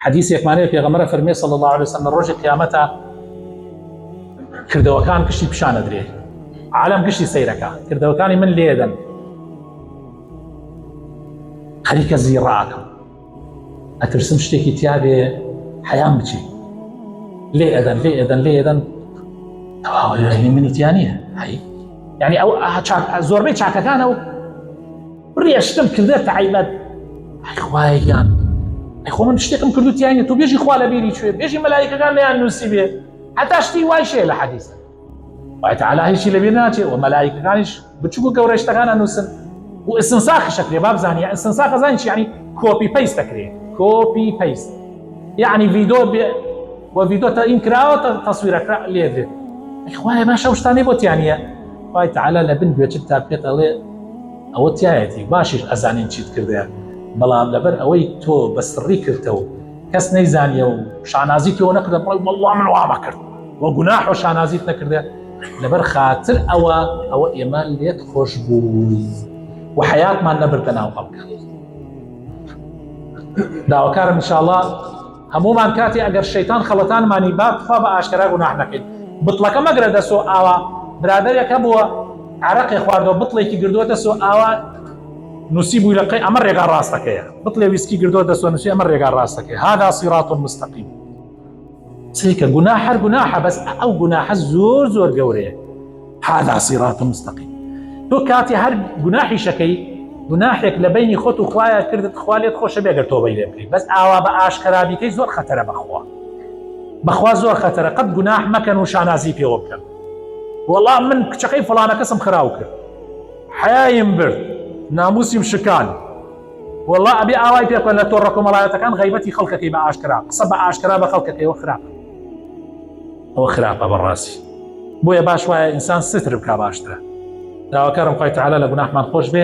حديث معناه في غمرة فرمي صلى الله عليه وسلم الرجل قيامتها كردوكان كشتي بشان أدري عالم كشتي سيركا كردوكاني من ليدن خليك الزيراكم أترسم شتيكي تيابي حيام بشي ليدن يعني من تيانيه هاي يعني او زور بيت شاكا كان او ريشتم كذا تعيبات هاي خوايان هاي خو من شتيكم كردو تيانيه تو بيجي خواله بيري شوي بيجي ملائكه كان يعني نسيبه حتى اشتي واي شيء لحديث واي تعالى هاي شيء لبيناتي وملائكه كانش بتشوفوا كوريش تغانا نوسن واستنساخ شكل باب زاني استنساخ زاني يعني كوبي بيست تكري كوبي بيست يعني وفيديو انكراو تصويرك ليه إخواني ما شوشتاني بوتيانية واي تعالى لبن بيوتشت تابقيت عليه أو تيايتي باشيش أزانين شيت كرديا بلام لبر أوي تو بس ريكرتو كس نيزانية وشعنازيتي ونقدر والله من وعما كرد وقناح وشعنازيت نكرديا لبر خاطر أو إيمان ليت خوش بوز وحياة ما نبر تناو قبك داو كارم إن شاء الله همومان كاتي أجر الشيطان خلطان ماني باب خاب أشكرا قناح نكد بطلك ما قرأ دسو آوا برادر يكبوا عرق خواردو بطلي كي قردو دسو آوا نسيبو يلقي أمر يقار راستك يا بطلي ويسكي قردو دسو نسي أمر يقار راستك هذا صراط مستقيم سيكا قناحة بس أو قناحة زور قوريه هذا صراط مستقيم تو كاتي هر قناحي شكي قناحك لبيني خوت وخوايا كردت خواليت خوش بيقر توبي لبكي بس آوا بأشكرا بيكي زور خطر بخوا زور خطر قد قناح مكن وشانازي في وبكر والله من كشقي فلانة كسم خراوكر حيايم برد ناموسي مشكان والله أبي آواي بيكو أن توركم الله يتكان غيبتي خلقك بأشكرا قصب أشكرا بخلقك وخرابة بالراسي بويا باشوايا إنسان ستر بكا باشترا دعوة كرم قوي تعالى لقناح من خوش به